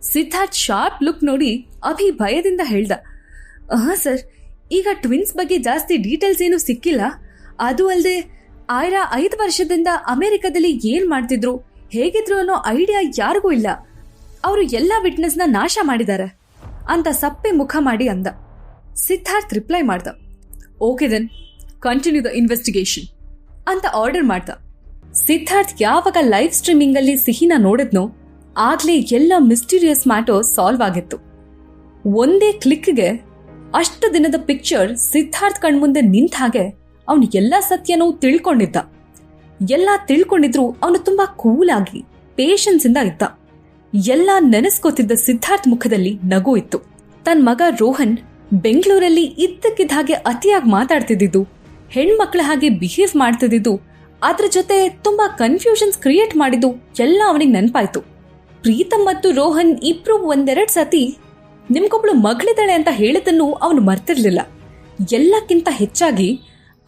Siddharth sharp look ನೋಡಿ ಅಭಿ ಭಯದಿಂದ ಹೇಳ್ದ, ಸರ್, ಈಗ ಟ್ವಿನ್ಸ್ ಬಗ್ಗೆ ಜಾಸ್ತಿ ಡೀಟೇಲ್ಸ್ ಏನು ಸಿಕ್ಕಿಲ್ಲ. ಅದು ಅಲ್ಲದೆ ಆಯ್ರಾ 5 ವರ್ಷದಿಂದ ಅಮೆರಿಕದಲ್ಲಿ ಏನ್ ಮಾಡ್ತಿದ್ರು, ಹೇಗಿದ್ರು ಅನ್ನೋ ಐಡಿಯಾ ಯಾರಿಗೂ ಇಲ್ಲ. ಅವರು ಎಲ್ಲ ವಿಟ್ನೆಸ್ನ ನಾಶ ಮಾಡಿದ್ದಾರೆ ಅಂತ ಸಪ್ಪೆ ಮುಖ ಮಾಡಿ ಅಂದ. ಸಿದ್ಧಾರ್ಥ್ ರಿಪ್ಲೈ ಮಾಡ್ದ, okay then continue the investigation ಅಂತ ಆರ್ಡರ್ ಮಾಡ್ದ. ಸಿದ್ಧಾರ್ಥ್ ಯಾವಾಗ ಲೈವ್ ಸ್ಟ್ರೀಮಿಂಗ್ ಅಲ್ಲಿ ಸಿಹಿನ ನೋಡಿದ್ನೋ ಆಗ್ಲೇ ಎಲ್ಲ ಮಿಸ್ಟೀರಿಯಸ್ ಮ್ಯಾಟರ್ ಸಾಲ್ವ್ ಆಗಿತ್ತು. ಒಂದೇ ಕ್ಲಿಕ್ಗೆ ಅಷ್ಟು ದಿನದ ಪಿಕ್ಚರ್ ಸಿದ್ಧಾರ್ಥ್ ಕಣ್ಮುಂದೆ ನಿಂತ ಹಾಗೆ ಅವನು ಎಲ್ಲ ಸತ್ಯನೂ ತಿಳ್ಕೊಂಡಿದ್ದ. ಎಲ್ಲ ತಿಳ್ಕೊಂಡಿದ್ರು ಅವನು ತುಂಬಾ ಕೂಲ್ ಆಗಿ ಪೇಷನ್ಸ್ ಇಂದ ಇದ್ದ. ಎಲ್ಲ ನೆನೆಸ್ಕೋತಿದ್ದ ಸಿದ್ಧಾರ್ಥ್ ಮುಖದಲ್ಲಿ ನಗು ಇತ್ತು. ತನ್ನ ಮಗ ರೋಹನ್ ಬೆಂಗಳೂರಲ್ಲಿ ಇದ್ದಕ್ಕಿದ್ದ ಹಾಗೆ ಅತಿಯಾಗಿ ಮಾತಾಡ್ತಿದ್ದು, ಹೆಣ್ಮಕ್ಳ ಹಾಗೆ ಬಿಹೇವ್ ಮಾಡ್ತಿದ್ದು, ಅದ್ರ ಜೊತೆ ತುಂಬಾ ಕನ್ಫ್ಯೂಷನ್ಸ್ ಕ್ರಿಯೇಟ್ ಮಾಡಿದ್ದು ಎಲ್ಲ ಅವನಿಗೆ ನೆನಪಾಯ್ತು. ಪ್ರೀತಮ್ ಮತ್ತು ರೋಹನ್ ಇಬ್ರು ಒಂದೆರಡು ಸತಿ ನಿಮ್ಗೊಬ್ಳು ಮಗಳಿದ್ದಾಳೆ ಅಂತ ಹೇಳಿದನ್ನು ಅವನು ಮರ್ತಿರ್ಲಿಲ್ಲ. ಎಲ್ಲಕ್ಕಿಂತ ಹೆಚ್ಚಾಗಿ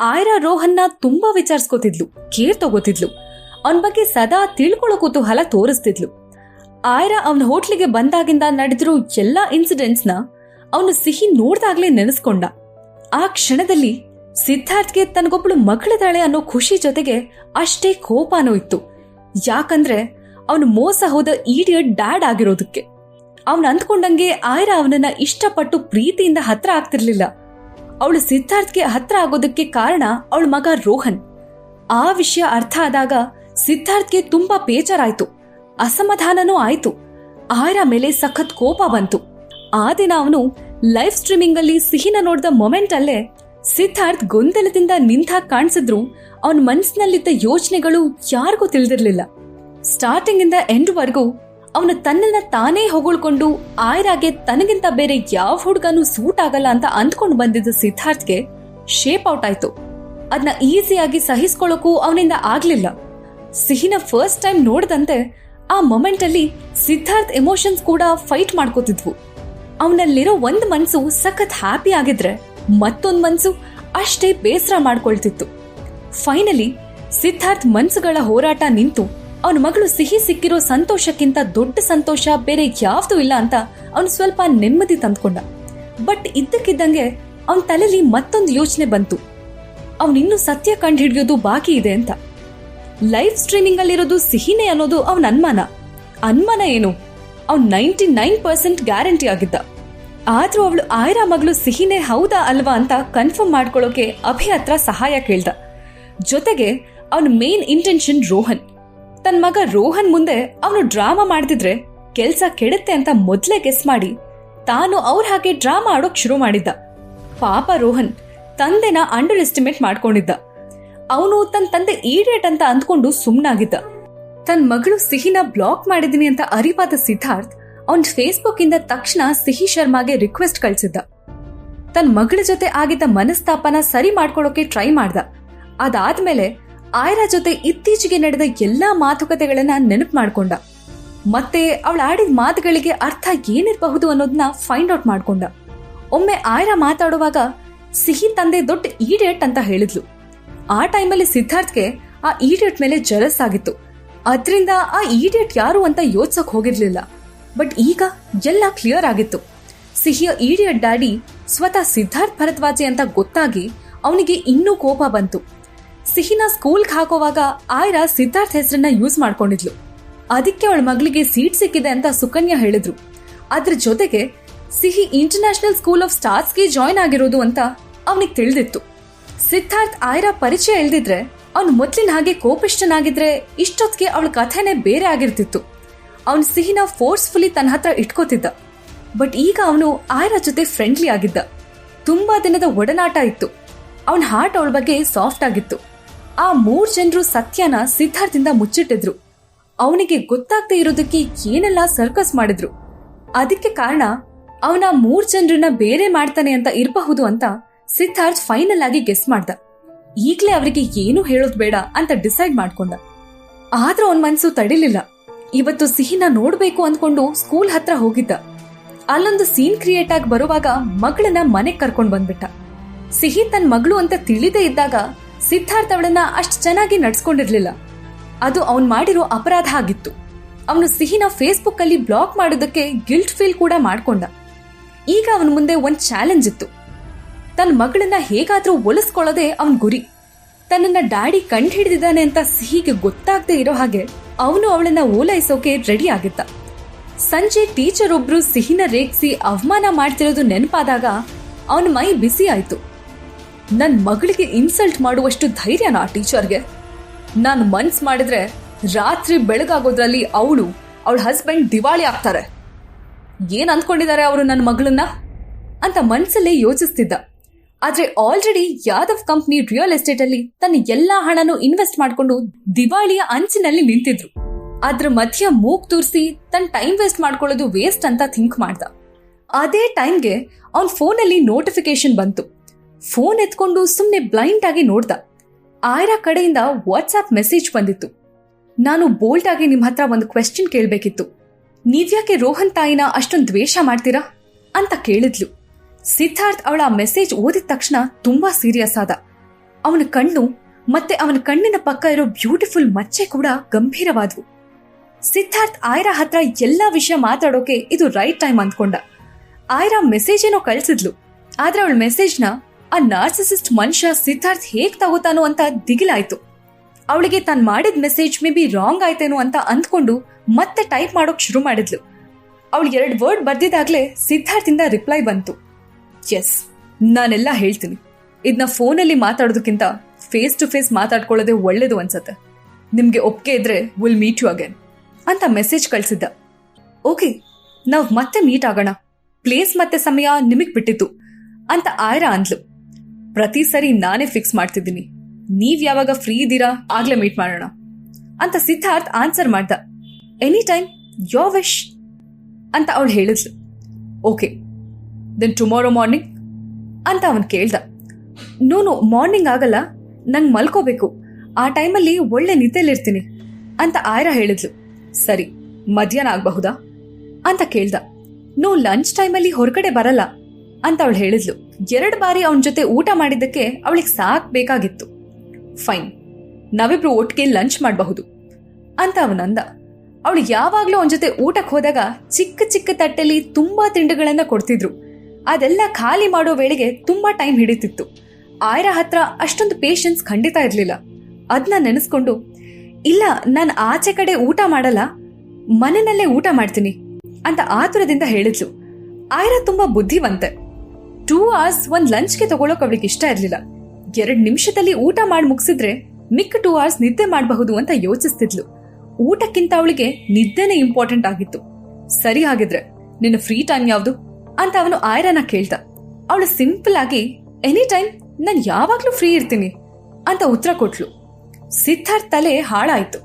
ಆಯ್ರಾ ರೋಹನ್ನ ತುಂಬಾ ವಿಚಾರಿಸ್ಕೋತಿದ್ಲು, ಕೇರ್ ತಗೋತಿದ್ಲು, ಅವನ ಬಗ್ಗೆ ಸದಾ ತಿಳ್ಕೊಳ್ಳೋ ಕುತೂಹಲ ತೋರಿಸ್ತಿದ್ಲು. ಆಯ್ರಾ ಅವನ ಹೋಟ್ಲಿಗೆ ಬಂದಾಗಿಂದ ನಡೆದಿರೋ ಎಲ್ಲಾ ಇನ್ಸಿಡೆಂಟ್ಸ್ನ ಅವನು ಸಿಹಿ ನೋಡ್ದಾಗ್ಲೇ ನೆನೆಸ್ಕೊಂಡ. ಆ ಕ್ಷಣದಲ್ಲಿ ಸಿದ್ಧಾರ್ಥ್ಗೆ ತನಗೊಬ್ಳು ಮಗಳಿದ್ದಾಳೆ ಅನ್ನೋ ಖುಷಿ ಜೊತೆಗೆ ಅಷ್ಟೇ ಕೋಪನೂ ಇತ್ತು. ಯಾಕಂದ್ರೆ ಅವನು ಮೋಸ ಹೋದ ಈಡಿಯಟ್ ಡ್ಯಾಡ್ ಆಗಿರೋದಕ್ಕೆ. ಅವನು ಅಂದ್ಕೊಂಡಂಗೆ ಆಯ್ರಾ ಅವನನ್ನ ಇಷ್ಟಪಟ್ಟು ಪ್ರೀತಿಯಿಂದ ಹತ್ರ ಆಗ್ತಿರ್ಲಿಲ್ಲ. ಅವಳು ಸಿದ್ಧಾರ್ಥ್ಗೆ ಹತ್ರ ಆಗೋದಕ್ಕೆ ಕಾರಣ ಅವಳ ಮಗ ರೋಹನ್. ಆ ವಿಷಯ ಅರ್ಥ ಆದಾಗ ಸಿದ್ಧಾರ್ಥ್ಗೆ ತುಂಬಾ ಬೇಜಾರಾಯ್ತು, ಅಸಮಾಧಾನನೂ ಆಯ್ತು. ಆಯ್ರಾ ಮೇಲೆ ಸಖತ್ ಕೋಪ ಬಂತು. ಆ ದಿನ ಅವನು ಲೈವ್ ಸ್ಟ್ರೀಮಿಂಗ್ ಅಲ್ಲಿ ಸಿಹಿನ ನೋಡಿದ ಮೊಮೆಂಟ್ ಅಲ್ಲೇ ಸಿದ್ಧಾರ್ಥ್ ಗೊಂದಲದಿಂದ ನಿಂತಾಗ ಕಾಣಿಸಿದ್ರು ಅವನ ಮನಸ್ಸಿನಲ್ಲಿದ್ದ ಯೋಚನೆಗಳು ಯಾರಿಗೂ ತಿಳಿದಿರ್ಲಿಲ್ಲ. ಸ್ಟಾರ್ಟಿಂಗ್ ಇಂದ ಎಂಡ್ ವರ್ಗೂ ಅವನು ತನ್ನನ್ನ ತಾನೇ ಹೊಗಳ್ಕೊಂಡು ಆಯ್ರಾಗೆ ತನಗಿಂತ ಬೇರೆ ಯಾವ ಹುಡುಗನೂ ಸೂಟ್ ಆಗಲ್ಲ ಅಂತ ಅಂದ್ಕೊಂಡು ಬಂದಿದ್ದ ಸಿದ್ಧಾರ್ಥ್ಗೆ ಶೇಪ್ ಔಟ್ ಆಯ್ತು. ಅದನ್ನ ಈಸಿಯಾಗಿ ಸಹಿಸ್ಕೊಳ್ಳೋಕು ಅವನಿಂದ ಆಗ್ಲಿಲ್ಲ. ಸಿಹಿನ ಫಸ್ಟ್ ಟೈಮ್ ನೋಡಿದಂತೆ ಆ ಮೊಮೆಂಟ್ ಅಲ್ಲಿ ಸಿದ್ಧಾರ್ಥ್ ಎಮೋಷನ್ಸ್ ಕೂಡ ಫೈಟ್ ಮಾಡ್ಕೋತಿದ್ವು. ಅವನಲ್ಲಿರೋ ಒಂದ್ ಮನ್ಸು ಸಖತ್ ಹ್ಯಾಪಿ ಆಗಿದ್ರೆ ಮತ್ತೊಂದ್ ಮನ್ಸು ಅಷ್ಟೇ ಬೇಸರ ಮಾಡ್ಕೊಳ್ತಿತ್ತು. ಫೈನಲಿ ಸಿದ್ಧಾರ್ಥ್ ಮನ್ಸುಗಳ ಹೋರಾಟ ನಿಂತು ಅವನ ಮಗಳು ಸಿಹಿ ಸಿಕ್ಕಿರೋ ಸಂತೋಷಕ್ಕಿಂತ ದೊಡ್ಡ ಸಂತೋಷ ಬೇರೆ ಯಾವ್ದು ಇಲ್ಲ ಅಂತ ಅವನು ಸ್ವಲ್ಪ ನೆಮ್ಮದಿ ತಂದ್ಕೊಂಡ. ಬಟ್ ಇದ್ದಕ್ಕಿದ್ದಂಗೆ ಅವನ ತಲೆಯಲ್ಲಿ ಮತ್ತೊಂದು ಯೋಚನೆ ಬಂತು. ಅವನಿನ್ನೂ ಸತ್ಯ ಕಂಡು ಹಿಡಿಯೋದು ಬಾಕಿ ಇದೆ ಅಂತ. ಲೈವ್ ಸ್ಟ್ರೀಮಿಂಗ್ ಅಲ್ಲಿರೋದು ಸಿಹಿನೇ ಅನ್ನೋದು ಅವನ ಅನುಮಾನ ಏನು, ಅವ್ನು 99% ಗ್ಯಾರಂಟಿ ಆಗಿದ್ದ. ಆದ್ರೂ ಅವಳು ಆಯ್ರಾ ಮಗಳು ಸಿಹಿನೇ ಹೌದಾ ಅಲ್ವಾ ಅಂತ ಕನ್ಫರ್ಮ್ ಮಾಡ್ಕೊಳ್ಳೋಕೆ ಅಭಿ ಹತ್ರ ಸಹಾಯ ಕೇಳ್ದ. ಜೊತೆಗೆ ಅವನ ಮೇನ್ ಇಂಟೆನ್ಷನ್ ರೋಹನ್. ತನ್ನ ಮಗ ರೋಹನ್ ಮುಂದೆ ಅವನು ಡ್ರಾಮಾ ಮಾಡ್ತಿದ್ರೆ ಕೆಲ್ಸ ಕೆಡುತ್ತೆ ಅಂತ ಮೊದ್ಲೇ ಗೆಸ್ ಮಾಡಿ ತಾನು ಅವ್ರ ಹಾಗೆ ಡ್ರಾಮಾ ಆಡೋಕ್ ಶುರು ಮಾಡಿದ್ದ. ಪಾಪ ರೋಹನ್ ತಂದೆನ ಅಂಡರ್ ಎಸ್ಟಿಮೇಟ್ ಮಾಡ್ಕೊಂಡಿದ್ದ. ಅವನು ತನ್ನ ತಂದೆ ಈಡಿಯಟ್ ಅಂತ ಅಂದ್ಕೊಂಡು ಸುಮ್ನಾಗಿದ್ದ. ತನ್ನ ಮಗಳು ಸಿಹಿನ ಬ್ಲಾಕ್ ಮಾಡಿದೀನಿ ಅಂತ ಅರಿವಾದ ಸಿದ್ಧಾರ್ಥ್ ಅವನ್ ಫೇಸ್ಬುಕ್ ಇಂದ ತಕ್ಷಣ ಸಿಹಿ ಶರ್ಮಾಗೆ ರಿಕ್ವೆಸ್ಟ್ ಕಳ್ಸಿದ್ದ. ತನ್ನ ಮಗಳ ಜೊತೆ ಆಗಿದ್ದ ಮನಸ್ತಾಪನ ಸರಿ ಮಾಡ್ಕೊಳ್ಳೋಕೆ ಟ್ರೈ ಮಾಡ್ದ. ಅದಾದ್ಮೇಲೆ ಆಯ್ರಾ ಜೊತೆ ಇತ್ತೀಚೆಗೆ ನಡೆದ ಎಲ್ಲಾ ಮಾತುಕತೆಗಳನ್ನ ನೆನಪು ಮಾಡ್ಕೊಂಡ. ಮತ್ತೆ ಅವಳು ಆಡಿದ ಮಾತುಗಳಿಗೆ ಅರ್ಥ ಏನಿರಬಹುದು ಅನ್ನೋದನ್ನ ಫೈಂಡ್ ಔಟ್ ಮಾಡ್ಕೊಂಡ. ಒಮ್ಮೆ ಆಯ್ರಾ ಮಾತಾಡುವಾಗ ಸಿಹಿ ತಂದೆ ದೊಡ್ಡ ಈಡಿಯಟ್ ಅಂತ ಹೇಳಿದ್ಲು. ಆ ಟೈಮಲ್ಲಿ ಸಿದ್ಧಾರ್ಥ್ಗೆ ಆ ಈಡಿಯಟ್ ಮೇಲೆ ಜಲಸ್ ಆಗಿತ್ತು. ಅದ್ರಿಂದ ಆ ಈಡಿಯಟ್ ಯಾರು ಅಂತ ಯೋಚಿಸಕ್ ಹೋಗಿರ್ಲಿಲ್ಲ. ಬಟ್ ಈಗ ಎಲ್ಲ ಕ್ಲಿಯರ್ ಆಗಿತ್ತು. ಸಿಹಿಯ ಈಡಿಯಟ್ ಡ್ಯಾಡಿ ಸ್ವತಃ ಸಿದ್ಧಾರ್ಥ್ ಭರದ್ವಾಜೆ ಅಂತ ಗೊತ್ತಾಗಿ ಅವನಿಗೆ ಇನ್ನೂ ಕೋಪ ಬಂತು. ಸಿಹಿನ ಸ್ಕೂಲ್ಗೆ ಹಾಕೋವಾಗ ಆಯ್ರಾ ಸಿದ್ಧಾರ್ಥ್ ಹೆಸರನ್ನ ಯೂಸ್ ಮಾಡ್ಕೊಂಡಿದ್ಲು. ಅದಕ್ಕೆ ಅವಳ ಮಗಳಿಗೆ ಸೀಟ್ ಸಿಕ್ಕಿದೆ ಅಂತ ಸುಕನ್ಯಾ ಹೇಳಿದ್ರು. ಅದ್ರ ಜೊತೆಗೆ ಸಿಹಿ ಇಂಟರ್ನ್ಯಾಷನಲ್ ಸ್ಕೂಲ್ ಆಫ್ ಸ್ಟಾರ್ಸ್ಗೆ ಜಾಯ್ನ್ ಆಗಿರೋದು ಅಂತ ಅವನಿಗೆ ತಿಳಿದಿತ್ತು. ಸಿದ್ಧಾರ್ಥ್ ಆಯ್ರಾ ಪರಿಚಯ ಇಲ್ದಿದ್ರೆ ಅವನು ಮೊದ್ಲಿನ ಹಾಗೆ ಕೋಪಿಷ್ಟನಾಗಿದ್ರೆ ಇಷ್ಟೊತ್ತಿಗೆ ಅವಳ ಕಥೆನೇ ಬೇರೆ ಆಗಿರ್ತಿತ್ತು. ಅವನು ಸಿಹಿನ ಫೋರ್ಸ್ಫುಲಿ ತನ್ನ ಹತ್ರ ಇಟ್ಕೋತಿದ್ದ. ಬಟ್ ಈಗ ಅವನು ಆಯ್ರಾ ಜೊತೆ ಫ್ರೆಂಡ್ಲಿ ಆಗಿದ್ದ. ತುಂಬಾ ದಿನದ ಒಡನಾಟ ಇತ್ತು. ಅವನ ಹಾರ್ಟ್ ಅವಳ ಬಗ್ಗೆ ಸಾಫ್ಟ್ ಆಗಿತ್ತು. ಆ 3 ಜನರು ಸತ್ಯನ ಸಿದ್ಧಾರ್ಥಿಂದ ಮುಚ್ಚಿಟ್ಟಿದ್ರು. ಅವನಿಗೆ ಗೊತ್ತಾಗದೆ ಇರೋದಕ್ಕೆ ಏನೆಲ್ಲ ಸರ್ಕಸ್ ಮಾಡಿದ್ರು. ಅದಕ್ಕೆ ಕಾರಣ ಅವನ 3 ಜನರನ್ನ ಬೇರೆ ಮಾಡ್ತಾನೆ ಅಂತ ಇರಬಹುದು ಅಂತ ಸಿದ್ಧಾರ್ಥ್ ಫೈನಲ್ ಆಗಿ ಗೆಸ್ ಮಾಡ್ದ. ಈಗ್ಲೇ ಅವರಿಗೆ ಏನು ಹೇಳೋದ್ ಬೇಡ ಅಂತ ಡಿಸೈಡ್ ಮಾಡ್ಕೊಂಡ. ಆದ್ರೂ ಅವನ್ ಮನ್ಸು ತಡಿಲಿಲ್ಲ. ಇವತ್ತು ಸಿಹಿನ ನೋಡ್ಬೇಕು ಅಂದ್ಕೊಂಡು ಸ್ಕೂಲ್ ಹತ್ರ ಹೋಗಿದ್ದ. ಅಲ್ಲೊಂದು ಸೀನ್ ಕ್ರಿಯೇಟ್ ಆಗಿ ಬರುವಾಗ ಮಗಳನ್ನ ಮನೆಗ್ ಕರ್ಕೊಂಡ್ ಬಂದ್ಬಿಟ್ಟ. ಸಿಹಿ ತನ್ನ ಮಗಳು ಅಂತ ತಿಳಿದೇ ಇದ್ದಾಗ ಸಿದ್ಧಾರ್ಥ್ ಅವಳನ್ನ ಅಷ್ಟು ಚೆನ್ನಾಗಿ ನಡ್ಸ್ಕೊಂಡಿರ್ಲಿಲ್ಲ. ಅದು ಅವನ್ ಮಾಡಿರೋ ಅಪರಾಧ ಆಗಿತ್ತು. ಅವನು ಸಿಹಿನ ಫೇಸ್ಬುಕ್ ಅಲ್ಲಿ ಬ್ಲಾಕ್ ಮಾಡೋದಕ್ಕೆ ಗಿಲ್ಟ್ ಫೀಲ್ ಕೂಡ ಮಾಡ್ಕೊಂಡ. ಈಗ ಅವನ ಮುಂದೆ ಒಂದು ಚಾಲೆಂಜ್ ಇತ್ತು. ತನ್ನ ಮಗಳನ್ನ ಹೇಗಾದ್ರೂ ಒಲಿಸ್ಕೊಳ್ಳೋದೇ ಅವನ ಗುರಿ. ತನ್ನನ್ನ ಡ್ಯಾಡಿ ಕಂಡು ಹಿಡಿದಿದ್ದಾನೆ ಅಂತ ಸಿಹಿಗೆ ಗೊತ್ತಾಗದೆ ಇರೋ ಹಾಗೆ ಅವನು ಅವಳನ್ನ ಓಲೈಸೋಕೆ ರೆಡಿ ಆಗಿದ್ದ. ಸಂಜೆ ಟೀಚರ್ ಒಬ್ರು ಸಿಹಿನ ರೇಗಿಸಿ ಅವಮಾನ ಮಾಡ್ತಿರೋದು ನೆನಪಾದಾಗ ಅವನ ಮೈ ಬಿಸಿ ಆಯ್ತು. ನನ್ನ ಮಗಳಿಗೆ ಇನ್ಸಲ್ಟ್ ಮಾಡುವಷ್ಟು ಧೈರ್ಯನಾ ಆ ಟೀಚರ್ಗೆ? ನಾನು ಮನ್ಸ್ ಮಾಡಿದ್ರೆ ರಾತ್ರಿ ಬೆಳಗಾಗೋದ್ರಲ್ಲಿ ಅವಳ ಹಸ್ಬೆಂಡ್ ದಿವಾಳಿ ಆಗ್ತಾರೆ. ಏನ್ ಅಂದ್ಕೊಂಡಿದ್ದಾರೆ ಅವರು ನನ್ನ ಮಗಳನ್ನ ಅಂತ ಮನ್ಸಲ್ಲೇ ಯೋಚಿಸ್ತಿದ್ದ. ಆದ್ರೆ already Yadav company real estate ಅಲ್ಲಿ ತನ್ನ ಎಲ್ಲಾ ಹಣನೂ ಇನ್ವೆಸ್ಟ್ ಮಾಡ್ಕೊಂಡು ದಿವಾಳಿಯ ಅಂಚಿನಲ್ಲಿ ನಿಂತಿದ್ರು. ಅದ್ರ ಮಧ್ಯ ಮೂಗ್ ತೂರ್ಸಿ ತನ್ನ ಟೈಮ್ ವೇಸ್ಟ್ ಮಾಡ್ಕೊಳ್ಳೋದು ವೇಸ್ಟ್ ಅಂತ ಥಿಂಕ್ ಮಾಡ್ದ. ಅದೇ ಟೈಮ್ಗೆ ಅವನ್ ಫೋನಲ್ಲಿ ನೋಟಿಫಿಕೇಶನ್ ಬಂತು. ಫೋನ್ ಎತ್ಕೊಂಡು ಸುಮ್ನೆ ಬ್ಲೈಂಡ್ ಆಗಿ ನೋಡ್ದ. ಆಯ್ರಾ ಕಡೆಯಿಂದ ವಾಟ್ಸ್ಆಪ್ ಮೆಸೇಜ್ ಬಂದಿತ್ತು. ನಾನು ಬೋಲ್ಡ್ ಆಗಿ ನಿಮ್ ಹತ್ರ ಒಂದು ಕ್ವೆಶ್ಚನ್ ಕೇಳ್ಬೇಕಿತ್ತು. ನೀವ್ಯಾಕೆ ರೋಹನ್ ತಾಯಿನ ಅಷ್ಟೊಂದು ದ್ವೇಷ ಮಾಡ್ತೀರಾ ಅಂತ ಕೇಳಿದ್ಲು. ಸಿದ್ಧಾರ್ಥ್ ಅವಳ ಮೆಸೇಜ್ ಓದಿದ ತಕ್ಷಣ ತುಂಬಾ ಸೀರಿಯಸ್ ಆದ. ಅವನ ಕಣ್ಣು ಮತ್ತೆ ಅವನ ಕಣ್ಣಿನ ಪಕ್ಕ ಇರೋ ಬ್ಯೂಟಿಫುಲ್ ಮಚ್ಚೆ ಕೂಡ ಗಂಭೀರವಾದ್ವು. ಸಿದ್ಧಾರ್ಥ್ ಆಯ್ರಾ ಹತ್ರ ಎಲ್ಲಾ ವಿಷಯ ಮಾತಾಡೋಕೆ ಇದು ರೈಟ್ ಟೈಮ್ ಅಂದ್ಕೊಂಡ. ಆಯ್ರಾ ಮೆಸೇಜ್ ಏನೋ ಕಳ್ಸಿದ್ಲು. ಆದ್ರೆ ಅವಳ ಮೆಸೇಜ್ನ ಆ ನಾರ್ಸಿಸಿಸ್ಟ್ ಮನುಷ್ಯ ಸಿದ್ಧಾರ್ಥ್ ಹೇಗ್ ತಗೋತಾನೋ ಅಂತ ದಿಗಿಲಾಯ್ತು. ಅವಳಿಗೆ ತಾನು ಮಾಡಿದ ಮೆಸೇಜ್ ಮೇ ಬಿ ರಾಂಗ್ ಆಯ್ತೇನೋ ಅಂತ ಅಂದ್ಕೊಂಡು ಮತ್ತೆ ಟೈಪ್ ಮಾಡೋಕ್ ಶುರು ಮಾಡಿದ್ಲು. ಅವಳು 2 ವರ್ಡ್ ಬರ್ದಿದಾಗ್ಲೇ ಸಿದ್ಧಾರ್ಥಿಂದ ರಿಪ್ಲೈ ಬಂತು. ಎಸ್, ನಾನೆಲ್ಲ ಹೇಳ್ತೀನಿ. ಇದನ್ನ ಫೋನಲ್ಲಿ ಮಾತಾಡೋದಕ್ಕಿಂತ ಫೇಸ್ ಟು ಫೇಸ್ ಮಾತಾಡ್ಕೊಳ್ಳೋದೇ ಒಳ್ಳೇದು ಅನ್ಸತ್ತೆ. ನಿಮ್ಗೆ ಒಪ್ಪಿಗೆ ಇದ್ರೆ ವಿಲ್ ಮೀಟ್ ಯು ಅಗೇನ್ ಅಂತ ಮೆಸೇಜ್ ಕಳ್ಸಿದ್ದ. ಓಕೆ, ನಾವ್ ಮತ್ತೆ ಮೀಟ್ ಆಗೋಣ. ಪ್ಲೇಸ್ ಮತ್ತೆ ಸಮಯ ನಿಮಗ್ ಬಿಟ್ಟಿತ್ತು ಅಂತ ಆಯ್ರಾ ಅಂದ್ಲು. ಪ್ರತಿ ಸರಿ ನಾನೇ ಫಿಕ್ಸ್ ಮಾಡ್ತಿದ್ದೀನಿ. ನೀವ್ ಯಾವಾಗ ಫ್ರೀ ಇದ್ದೀರಾ ಆಗ್ಲೇ ಮೀಟ್ ಮಾಡೋಣ ಅಂತ ಸಿದ್ಧಾರ್ಥ್ ಆನ್ಸರ್ ಮಾಡ್ದ. ಎನಿ ಟೈಮ್, ಯೋರ್ ವಿಶ್ ಅಂತ ಅವಳು ಹೇಳಿದ್ಲು. ಓಕೆ, ದೆನ್ ಟುಮಾರೋ ಮಾರ್ನಿಂಗ್ ಅಂತ ಅವನ್ ಕೇಳ್ದ. ನೋನು, ಮಾರ್ನಿಂಗ್ ಆಗಲ್ಲ, ನಂಗೆ ಮಲ್ಕೋಬೇಕು. ಆ ಟೈಮಲ್ಲಿ ಒಳ್ಳೆ ನಿದ್ದೆಲಿರ್ತೀನಿ ಅಂತ ಆಯ್ರಾ ಹೇಳಿದ್ಲು. ಸರಿ, ಮಧ್ಯಾಹ್ನ ಆಗಬಹುದಾ ಅಂತ ಕೇಳ್ದ. ನೋ, ಲಂಚ್ ಟೈಮಲ್ಲಿ ಹೊರಗಡೆ ಬರಲ್ಲ ಅಂತ ಅವಳು ಹೇಳಿದ್ಲು. 2 ಬಾರಿ ಅವನ ಜೊತೆ ಊಟ ಮಾಡಿದ್ದಕ್ಕೆ ಅವಳಿಗೆ ಸಾಕ್ ಬೇಕಾಗಿತ್ತು. ಫೈನ್, ನಾವಿಬ್ರು ಒಟ್ಟಿಗೆ ಲಂಚ್ ಮಾಡಬಹುದು ಅಂತ ಅವನಂದ. ಅವಳು ಯಾವಾಗ್ಲೂ ಅವನ ಜೊತೆ ಊಟಕ್ಕೆ ಹೋದಾಗ ಚಿಕ್ಕ ಚಿಕ್ಕ ತಟ್ಟೆಲಿ ತುಂಬಾ ತಿಂಡಿಗಳನ್ನ ಕೊಡ್ತಿದ್ರು. ಅದೆಲ್ಲ ಖಾಲಿ ಮಾಡೋ ವೇಳೆಗೆ ತುಂಬಾ ಟೈಮ್ ಹಿಡಿತಿತ್ತು. ಆಯ್ರಾ ಹತ್ರ ಅಷ್ಟೊಂದು ಪೇಷನ್ಸ್ ಖಂಡಿತ ಇರ್ಲಿಲ್ಲ. ಅದನ್ನ ನೆನೆಸ್ಕೊಂಡು, ಇಲ್ಲ, ನಾನು ಆಚೆ ಕಡೆ ಊಟ ಮಾಡಲ್ಲ, ಮನೆಯಲ್ಲೇ ಊಟ ಮಾಡ್ತೀನಿ ಅಂತ ಆತುರದಿಂದ ಹೇಳಿದ್ಲು. ಆಯ್ರಾ ತುಂಬಾ ಬುದ್ಧಿವಂತೆ. 2 hours ಒಂದ್ ಲಂಚ್ಗೆ ತಗೊಳಕ್ ಅವಳಿಗೆ ಇಷ್ಟ ಇರ್ಲಿಲ್ಲ. 2 ನಿಮಿಷದಲ್ಲಿ ಊಟ ಮಾಡಿ ಮುಗಿಸಿದ್ರೆ ಮಿಕ್ಕ 2 hours ನಿದ್ದೆ ಮಾಡಬಹುದು ಅಂತ ಯೋಚಿಸ್ತಿದ್ಲು. ಊಟಕ್ಕಿಂತ ಅವಳಿಗೆ ನಿದ್ದೆನೇ ಇಂಪಾರ್ಟೆಂಟ್ ಆಗಿತ್ತು. ಸರಿ, ಹಾಗಿದ್ರೆ ನಿನ್ನ ಫ್ರೀ ಟೈಮ್ ಯಾವ್ದು ಅಂತ ಅವನು ಆಯ್ರಾನ ಕೇಳ್ದ. ಅವಳು ಸಿಂಪಲ್ ಆಗಿ ಎನಿ ಟೈಮ್, ನಾನು ಯಾವಾಗ್ಲೂ ಫ್ರೀ ಇರ್ತೀನಿ ಅಂತ ಉತ್ತರ ಕೊಟ್ಲು. ಸಿದ್ಧಾರ್ಥ್ ತಲೆ ಹಾಳಾಯ್ತು.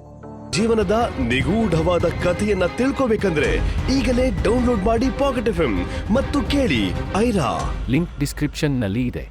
ಜೀವನದ ನಿಗೂಢವಾದ ಕಥೆಯನ್ನ ತಿಳ್ಕೋಬೇಕಂದ್ರೆ ಈಗಲೇ ಡೌನ್ಲೋಡ್ ಮಾಡಿ ಪಾಕೆಟ್ FM ಮತ್ತು ಕೇಳಿ ಐರಾ. ಲಿಂಕ್ ಡಿಸ್ಕ್ರಿಪ್ಷನ್ ನಲ್ಲಿ ಇದೆ.